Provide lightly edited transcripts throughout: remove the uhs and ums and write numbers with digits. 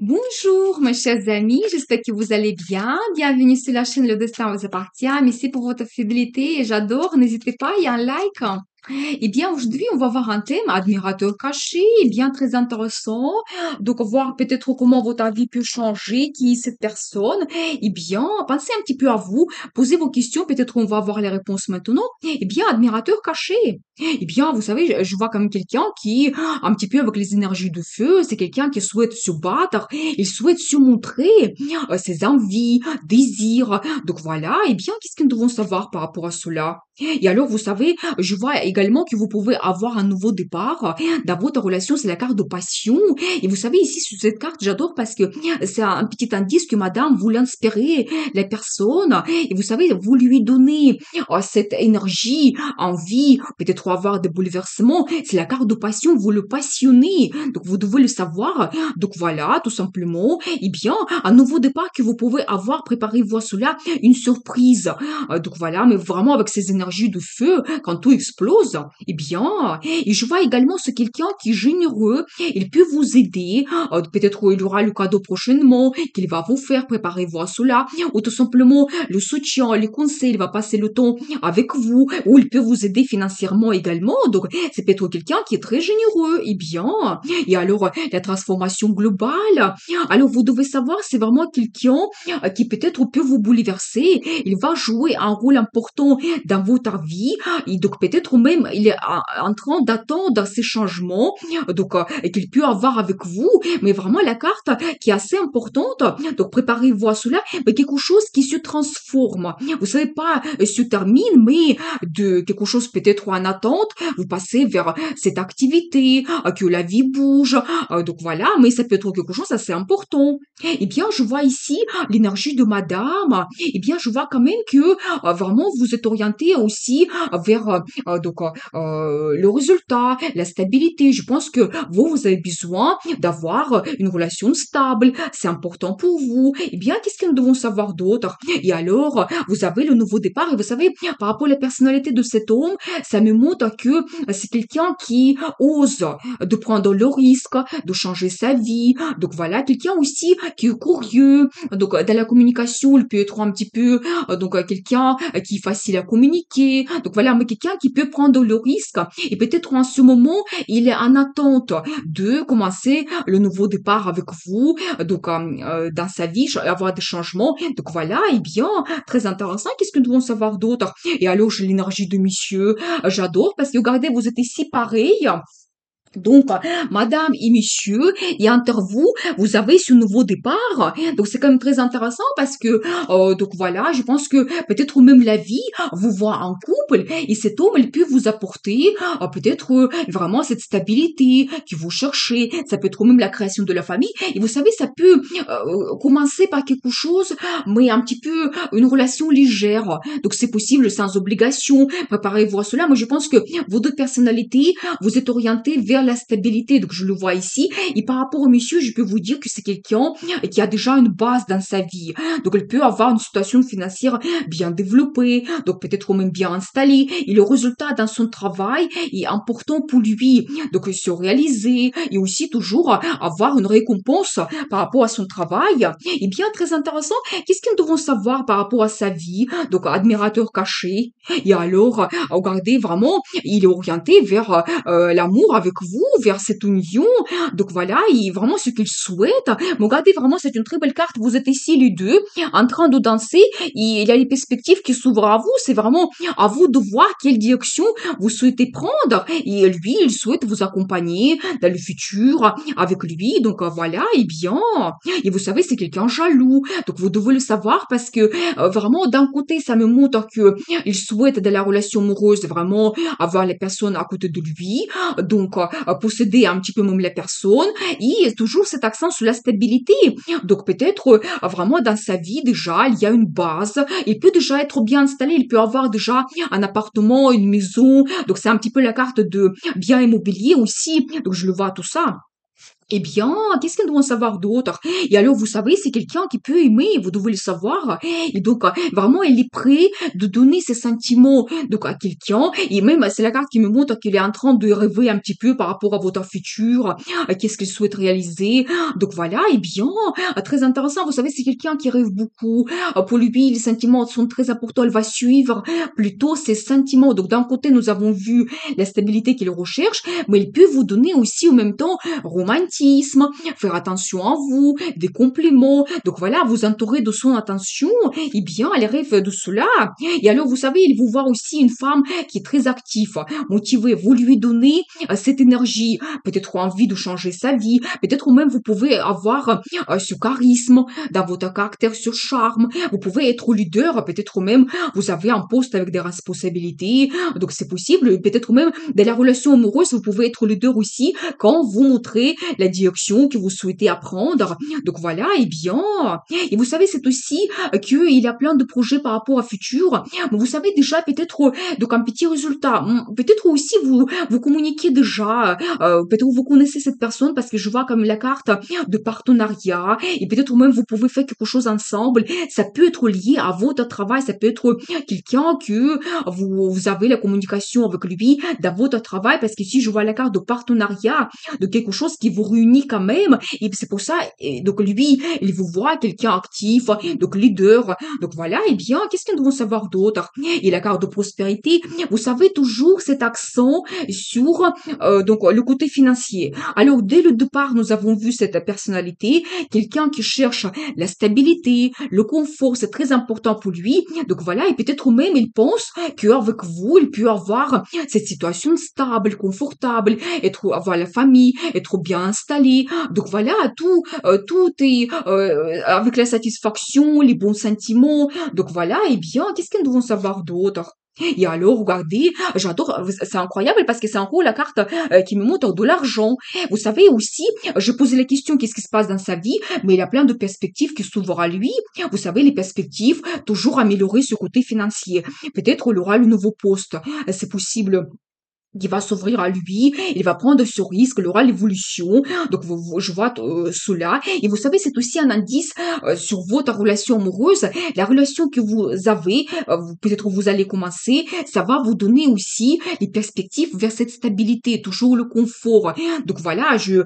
Bonjour, mes chers amis, j'espère que vous allez bien. Bienvenue sur la chaîne Le Destin vous appartient. Merci pour votre fidélité et j'adore. N'hésitez pas, il y a un like. Eh bien, aujourd'hui, on va voir un thème, admirateur caché, bien très intéressant. Donc, voir peut-être comment votre avis peut changer, qui est cette personne. Eh bien, pensez un petit peu à vous, posez vos questions, peut-être on va avoir les réponses maintenant. Eh bien, admirateur caché. Eh bien, vous savez, je vois comme quelqu'un qui, un petit peu avec les énergies de feu, c'est quelqu'un qui souhaite se battre, il souhaite se montrer ses envies, désirs. Donc voilà, eh bien, qu'est-ce que nous devons savoir par rapport à cela? Et alors, vous savez, je vois également que vous pouvez avoir un nouveau départ dans votre relation, c'est la carte de passion. Et vous savez, ici, sur cette carte, j'adore parce que c'est un petit indice que madame voulait inspirer la personne. Et vous savez, vous lui donnez cette énergie, envie, peut-être avoir des bouleversements. C'est la carte de passion, vous le passionnez. Donc, vous devez le savoir. Donc, voilà, tout simplement. Eh bien, un nouveau départ que vous pouvez avoir, préparez-vous à cela, une surprise. Donc voilà, mais vraiment avec ces énergies de feu, quand tout explose, eh bien, et je vois également ce quelqu'un qui est généreux, il peut vous aider, peut-être il aura le cadeau prochainement, qu'il va vous faire, préparez-vous à cela, ou tout simplement le soutien, les conseils, il va passer le temps avec vous, ou il peut vous aider financièrement également, donc c'est peut-être quelqu'un qui est très généreux, eh bien, et alors la transformation globale, alors vous devez savoir, c'est vraiment quelqu'un qui peut-être peut vous bouleverser, il va jouer un rôle important dans votre vie et donc peut-être même il est en train d'attendre ces changements donc et qu'il peut avoir avec vous mais vraiment la carte qui est assez importante donc préparez-vous à cela mais quelque chose qui se transforme vous savez pas se termine mais de quelque chose peut-être en attente vous passez vers cette activité que la vie bouge donc voilà mais ça peut être quelque chose d'assez important eh bien je vois ici l'énergie de madame eh bien, je vois quand même que vraiment vous êtes orienté aussi vers le résultat, la stabilité. Je pense que vous avez besoin d'avoir une relation stable. C'est important pour vous. Eh bien, qu'est-ce que nous devons savoir d'autre? Et alors, vous avez le nouveau départ et vous savez, par rapport à la personnalité de cet homme, ça me montre que c'est quelqu'un qui ose de prendre le risque, de changer sa vie. Donc voilà, quelqu'un aussi qui est curieux, donc, dans la communication, il peut être un petit peu, quelqu'un qui est facile à communiquer. Donc voilà, mais quelqu'un qui peut prendre le risque. Et peut-être en ce moment, il est en attente de commencer le nouveau départ avec vous. Dans sa vie, avoir des changements. Donc voilà, eh bien, très intéressant. Qu'est-ce que nous devons savoir d'autre? Et alors, j'ai l'énergie de monsieur. J'adore parce que regardez, vous êtes ici pareil. Donc, madame et monsieur, et entre vous, vous avez ce nouveau départ. Donc, c'est quand même très intéressant parce que, donc voilà, je pense que peut-être même la vie vous voit en couple et cet homme, il peut vous apporter peut-être vraiment cette stabilité que vous cherchez. Ça peut être même la création de la famille. Et vous savez, ça peut commencer par quelque chose, mais un petit peu une relation légère. Donc, c'est possible sans obligation. Préparez-vous à cela. Moi, je pense que vos deux personnalités, vous êtes orienté vers la stabilité. Donc, je le vois ici. Et par rapport au monsieur, je peux vous dire que c'est quelqu'un qui a déjà une base dans sa vie. Donc, il peut avoir une situation financière bien développée, donc peut-être même bien installée. Et le résultat dans son travail est important pour lui. Donc, se réaliser et aussi toujours avoir une récompense par rapport à son travail. Et bien, très intéressant. Qu'est-ce que nous devons savoir par rapport à sa vie? Donc, admirateur caché. Et alors, regardez vraiment, il est orienté vers l'amour avec vous, vers cette union. Donc voilà, vraiment ce qu'il souhaite. Mais regardez, vraiment, c'est une très belle carte. Vous êtes ici les deux en train de danser. Et il y a les perspectives qui s'ouvrent à vous. C'est vraiment à vous de voir quelle direction vous souhaitez prendre. Et lui, il souhaite vous accompagner dans le futur avec lui. Donc voilà, et bien. Et vous savez, c'est quelqu'un jaloux. Donc vous devez le savoir parce que vraiment, d'un côté, ça me montre que il souhaite dans la relation amoureuse vraiment avoir les personnes à côté de lui, donc posséder un petit peu même la personne, et toujours cet accent sur la stabilité. Donc peut-être vraiment dans sa vie déjà, il y a une base, il peut déjà être bien installé, il peut avoir déjà un appartement, une maison, donc c'est un petit peu la carte de bien immobilier aussi, donc je le vois tout ça. Eh bien, qu'est-ce qu'ils doivent savoir d'autre? Et alors, vous savez, c'est quelqu'un qui peut aimer, vous devez le savoir. Et donc, vraiment, il est prêt de donner ses sentiments donc à quelqu'un. Et même, c'est la carte qui me montre qu'il est en train de rêver un petit peu par rapport à votre futur, qu'est-ce qu'il souhaite réaliser. Donc voilà, eh bien, très intéressant. Vous savez, c'est quelqu'un qui rêve beaucoup. Pour lui, les sentiments sont très importants. Elle va suivre plutôt ses sentiments. Donc, d'un côté, nous avons vu la stabilité qu'il recherche, mais il peut vous donner aussi en même temps romantisme, faire attention à vous, des compliments. Donc voilà, vous entourez de son attention, et bien, elle rêve de cela. Et alors, vous savez, il vous voit aussi une femme qui est très active, motivée. Vous lui donnez cette énergie, peut-être envie de changer sa vie, peut-être même vous pouvez avoir ce charisme dans votre caractère, ce charme. Vous pouvez être leader, peut-être même vous avez un poste avec des responsabilités. Donc c'est possible, peut-être même dans la relation amoureuse, vous pouvez être leader aussi quand vous montrez la direction que vous souhaitez apprendre. Donc voilà, et bien, et vous savez, c'est aussi qu'il y a plein de projets par rapport à futur. Mais vous savez déjà peut-être donc un petit résultat. Peut-être aussi vous communiquez déjà, peut-être vous connaissez cette personne parce que je vois comme la carte de partenariat et peut-être même vous pouvez faire quelque chose ensemble. Ça peut être lié à votre travail, ça peut être quelqu'un que vous avez la communication avec lui dans votre travail parce que si je vois la carte de partenariat, de quelque chose qui vous réunit quand même. Et c'est pour ça, et donc lui, il vous voit quelqu'un actif, donc leader. Donc voilà, et bien, qu'est-ce que nous devons savoir d'autre? Et la carte de prospérité, vous savez toujours cet accent sur donc le côté financier. Alors dès le départ, nous avons vu cette personnalité, quelqu'un qui cherche la stabilité, le confort, c'est très important pour lui. Donc voilà, et peut-être même il pense qu'avec vous, il peut avoir cette situation stable, confortable, être avoir la famille, être bien installé. Donc voilà, tout est avec la satisfaction, les bons sentiments. Donc voilà, et bien, qu'est-ce que nous devons savoir d'autre? Et alors, regardez, j'adore, c'est incroyable parce que c'est encore la carte qui me montre de l'argent. Vous savez aussi, je posais la question, qu'est-ce qui se passe dans sa vie, mais il y a plein de perspectives qui s'ouvrent à lui. Vous savez, les perspectives, toujours améliorer ce côté financier. Peut-être il aura le nouveau poste. C'est possible qui va s'ouvrir à lui, il va prendre ce risque, il aura l'évolution. Donc, je vois cela. Et vous savez, c'est aussi un indice sur votre relation amoureuse. La relation que vous avez, peut-être vous allez commencer, ça va vous donner aussi les perspectives vers cette stabilité, toujours le confort. Donc voilà, je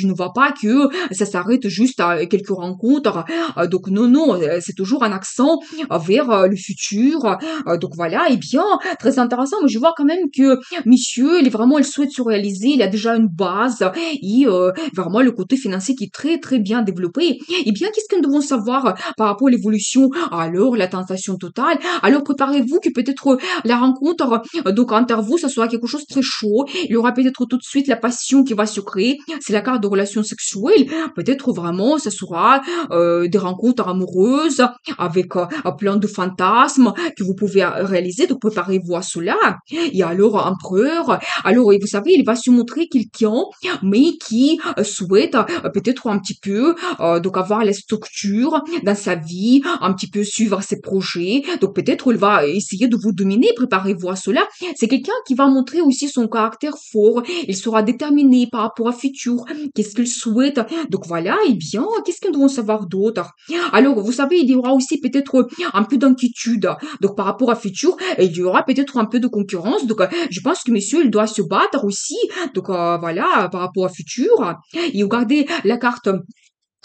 ne vois pas que ça s'arrête juste à quelques rencontres. Donc non, non, c'est toujours un accent vers le futur. Donc voilà, et bien, très intéressant. Mais je vois quand même que monsieur, il est vraiment, il souhaite se réaliser, il a déjà une base et vraiment le côté financier qui est très très bien développé. Eh bien, qu'est-ce que nous devons savoir par rapport à l'évolution? Alors, la tentation totale. Alors, préparez-vous que peut-être la rencontre, donc entre vous, ça sera quelque chose de très chaud. Il y aura peut-être tout de suite la passion qui va se créer. C'est la carte de relation sexuelle. Peut-être vraiment, ça sera des rencontres amoureuses avec plein de fantasmes que vous pouvez réaliser. Donc, préparez-vous à cela. Et alors, empereur, alors, vous savez, il va se montrer quelqu'un, mais qui souhaite peut-être un petit peu, donc avoir la structure dans sa vie, un petit peu suivre ses projets. Donc, peut-être il va essayer de vous dominer, préparez-vous à cela. C'est quelqu'un qui va montrer aussi son caractère fort. Il sera déterminé par rapport à futur. Qu'est-ce qu'il souhaite? Donc, voilà, et bien, qu'est-ce que nous devons savoir d'autre? Alors, vous savez, il y aura aussi peut-être un peu d'inquiétude. Donc, par rapport à futur, il y aura peut-être un peu de concurrence. Donc, je pense que monsieur, il doit se battre aussi. Donc, voilà, par rapport à futur. Et regardez la carte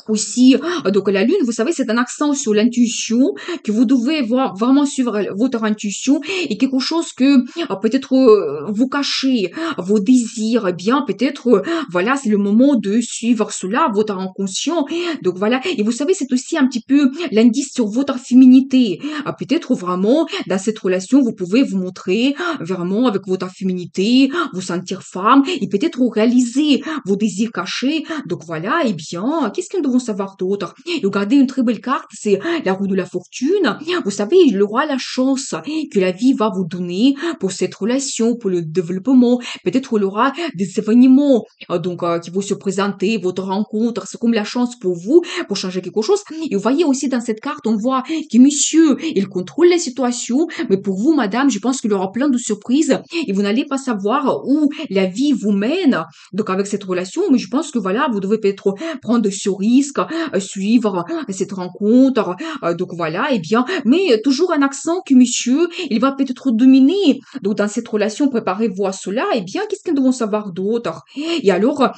aussi, donc la lune, vous savez, c'est un accent sur l'intuition, que vous devez voir, vraiment suivre votre intuition et quelque chose que peut-être vous cachez, vos désirs, eh bien peut-être, voilà, c'est le moment de suivre cela, votre inconscient. Donc voilà, et vous savez, c'est aussi un petit peu l'indice sur votre féminité. Peut-être vraiment, dans cette relation, vous pouvez vous montrer vraiment avec votre féminité, vous sentir femme et peut-être réaliser vos désirs cachés. Donc voilà, eh bien, qu'est-ce que nous devons savoir d'autre? Et regardez une très belle carte, c'est la roue de la fortune. Vous savez, il aura la chance que la vie va vous donner pour cette relation, pour le développement. Peut-être il aura des événements qui vont se présenter, votre rencontre. C'est comme la chance pour vous, pour changer quelque chose. Et vous voyez aussi dans cette carte, on voit que monsieur, il contrôle la situation, mais pour vous, madame, je pense qu'il y aura plein de surprises et vous n'allez pas savoir où la vie vous mène. Donc avec cette relation, mais je pense que voilà, vous devez peut-être prendre ce risque, suivre cette rencontre. Donc voilà, et bien, mais toujours un accent que monsieur, il va peut-être dominer. Donc dans cette relation, préparez-vous à cela. Et bien, qu'est-ce qu'ils devront savoir d'autre? Et alors,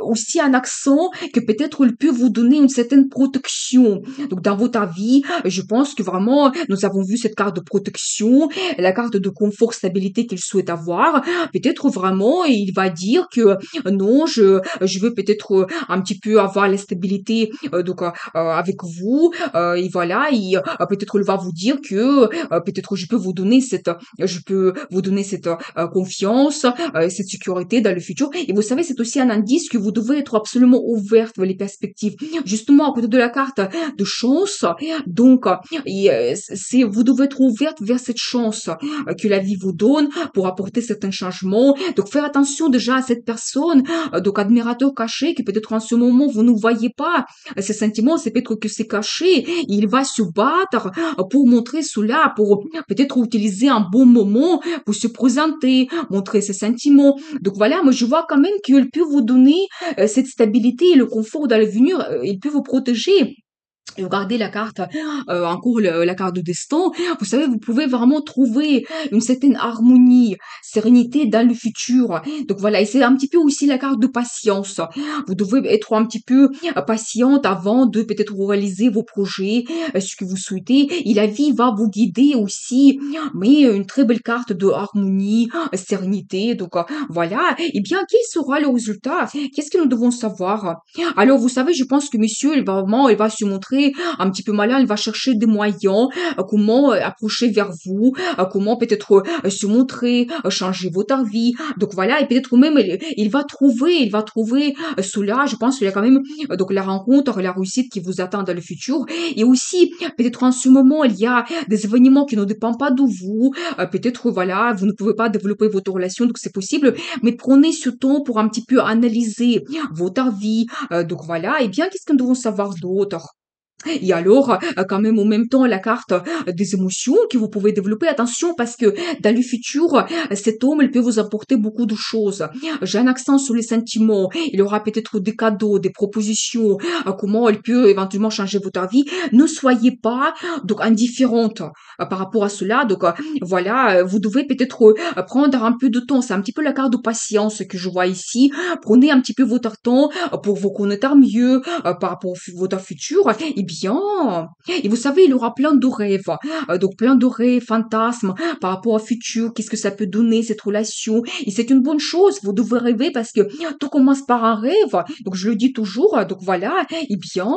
aussi un accent que peut-être il peut vous donner une certaine protection. Donc dans votre vie, je pense que vraiment, nous avons vu cette carte de protection, la carte de confort, stabilité qu'il souhaite avoir. Peut-être vraiment, il va dire que non, je veux peut-être un petit peu avoir la stabilité avec vous. Et voilà, peut-être il va vous dire que peut-être je peux vous donner cette confiance, cette sécurité dans le futur. Et vous savez, c'est aussi un indice que vous devez être absolument ouverte vers les perspectives. Justement, à côté de la carte de chance, donc, vous devez être ouverte vers cette chance que la vie vous donne pour apporter certains changements. Donc, faire attention déjà à cette personne, admirateur caché, que peut-être en ce moment vous ne voyez pas. Ces sentiments, c'est peut-être que c'est caché. Il va se battre pour montrer cela, pour peut-être utiliser un bon moment pour se présenter, montrer ses sentiments. Donc voilà, moi je vois quand même qu'il peut vous donner cette stabilité et le confort dans l'avenir. Il peut vous protéger. Et regardez la carte, encore la carte de destin. Vous savez, vous pouvez vraiment trouver une certaine harmonie, sérénité dans le futur. Donc voilà, et c'est un petit peu aussi la carte de patience. Vous devez être un petit peu patiente avant de peut-être réaliser vos projets, ce que vous souhaitez. Et la vie va vous guider aussi, mais une très belle carte de harmonie, sérénité. Donc voilà. Et bien, quel sera le résultat? Qu'est-ce que nous devons savoir? Alors, vous savez, je pense que monsieur, il va se montrer un petit peu malin, il va chercher des moyens, comment approcher vers vous, comment peut-être se montrer, changer votre vie. Donc voilà, et peut-être même il va trouver cela. Je pense qu'il y a quand même donc la rencontre, la réussite qui vous attend dans le futur. Et aussi, peut-être en ce moment, il y a des événements qui ne dépendent pas de vous. Peut-être voilà, vous ne pouvez pas développer votre relation, donc c'est possible. Mais prenez ce temps pour un petit peu analyser votre vie. Donc voilà, et bien, qu'est-ce que nous devons savoir d'autre? Et alors, quand même, en même temps, la carte des émotions que vous pouvez développer. Attention, parce que dans le futur, cet homme, il peut vous apporter beaucoup de choses. J'ai un accent sur les sentiments. Il aura peut-être des cadeaux, des propositions, comment il peut éventuellement changer votre vie. Ne soyez pas donc indifférente par rapport à cela. Donc voilà, vous devez peut-être prendre un peu de temps. C'est un petit peu la carte de patience que je vois ici. Prenez un petit peu votre temps pour vous connaître mieux par rapport au votre futur. Eh bien, et vous savez, il aura plein de rêves, donc plein de rêves, fantasmes par rapport au futur, qu'est-ce que ça peut donner, cette relation. Et c'est une bonne chose, vous devez rêver parce que tout commence par un rêve. Donc je le dis toujours, donc voilà. Eh bien,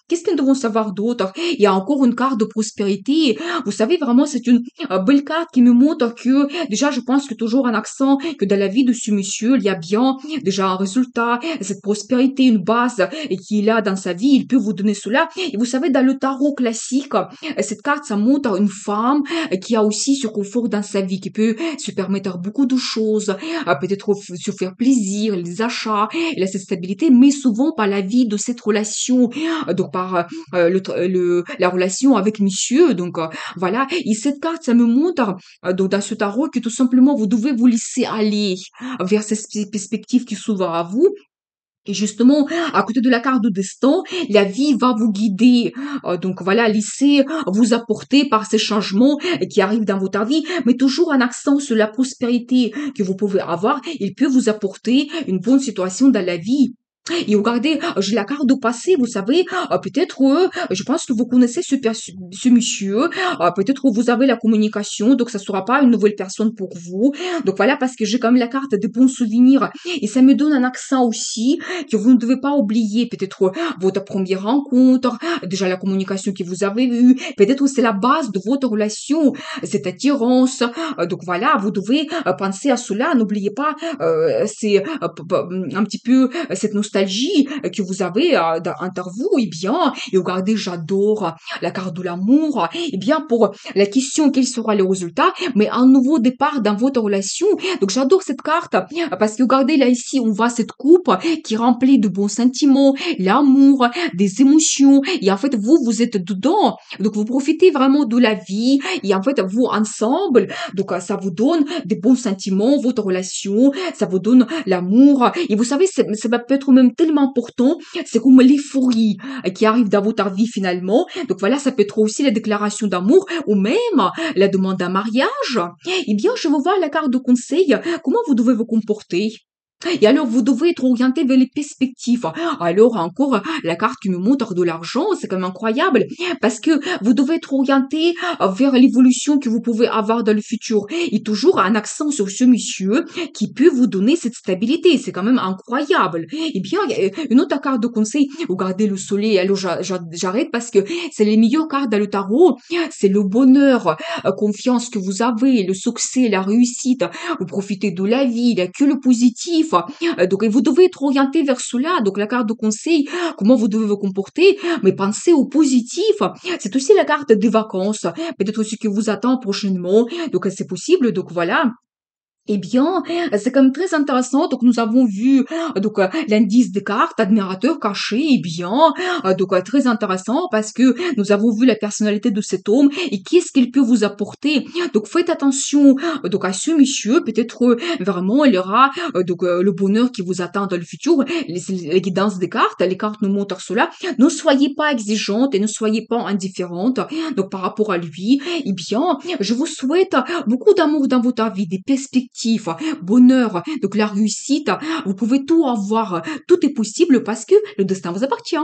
qu'est-ce que nous devons savoir d'autre? Il y a encore une carte de prospérité. Vous savez, vraiment, c'est une belle carte qui me montre que, déjà, je pense que toujours un accent, que dans la vie de ce monsieur, il y a bien déjà un résultat, cette prospérité, une base, et qu'il a dans sa vie, il peut vous donner cela. Et vous savez, dans le tarot classique, cette carte, ça montre une femme qui a aussi ce confort dans sa vie, qui peut se permettre beaucoup de choses, peut-être se faire plaisir, les achats, elle a cette stabilité, mais souvent par la vie de cette relation, donc par la relation avec monsieur. Donc voilà, et cette carte, ça me montre donc dans ce tarot que tout simplement vous devez vous laisser aller vers cette perspective qui s'ouvre à vous. Et justement, à côté de la carte de destin, la vie va vous guider. Donc voilà, laissez vous apporter par ces changements qui arrivent dans votre vie, mais toujours un accent sur la prospérité que vous pouvez avoir. Il peut vous apporter une bonne situation dans la vie. Et regardez, j'ai la carte de passé, vous savez, peut-être, je pense que vous connaissez ce monsieur, peut-être vous avez la communication, donc ça sera pas une nouvelle personne pour vous. Donc voilà, parce que j'ai quand même la carte des bons souvenirs, et ça me donne un accent aussi, que vous ne devez pas oublier, peut-être votre première rencontre, déjà la communication que vous avez eue, peut-être c'est la base de votre relation, cette attirance, donc voilà, vous devez penser à cela, n'oubliez pas, c'est un petit peu cette nostalgie nostalgie que vous avez envers vous, eh bien, et regardez, j'adore la carte de l'amour, eh bien, pour la question quel sera le résultat, mais un nouveau départ dans votre relation. Donc, j'adore cette carte parce que regardez, là, ici, on voit cette coupe qui est remplie de bons sentiments, l'amour, des émotions, et en fait, vous êtes dedans. Donc, vous profitez vraiment de la vie, et en fait, vous, ensemble, donc, ça vous donne des bons sentiments, votre relation, ça vous donne l'amour. Et vous savez, ça va peut être même tellement important, c'est comme l'euphorie qui arrive dans votre vie finalement. Donc voilà, ça peut être aussi la déclaration d'amour ou même la demande d'un mariage. Eh bien, je veux voir la carte de conseil. Comment vous devez vous comporter? Et alors, vous devez être orienté vers les perspectives. Alors, encore, la carte qui nous montre de l'argent, c'est quand même incroyable, parce que vous devez être orienté vers l'évolution que vous pouvez avoir dans le futur. Et toujours un accent sur ce monsieur qui peut vous donner cette stabilité. C'est quand même incroyable. Et bien, une autre carte de conseil, regardez le soleil. Alors, j'arrête parce que c'est les meilleures cartes dans le tarot. C'est le bonheur, confiance que vous avez, le succès, la réussite. Vous profitez de la vie, il n'y a que le positif. Donc, et vous devez être orienté vers cela. Donc, la carte de conseil, comment vous devez vous comporter, mais pensez au positif. C'est aussi la carte des vacances. Peut-être ce qui vous attend prochainement. Donc, c'est possible. Donc, voilà. Eh bien, c'est quand même très intéressant. Donc, nous avons vu l'indice des cartes, admirateur caché. Eh bien, très intéressant parce que nous avons vu la personnalité de cet homme et qu'est-ce qu'il peut vous apporter. Donc, faites attention à ce monsieur. Peut-être vraiment, il y aura le bonheur qui vous attend dans le futur. Les guidances des cartes, les cartes nous montrent cela. Ne soyez pas exigeante et ne soyez pas indifférente. Donc, par rapport à lui, eh bien, je vous souhaite beaucoup d'amour dans votre vie, des perspectives, bonheur, donc la réussite. Vous pouvez tout avoir, tout est possible parce que le destin vous appartient.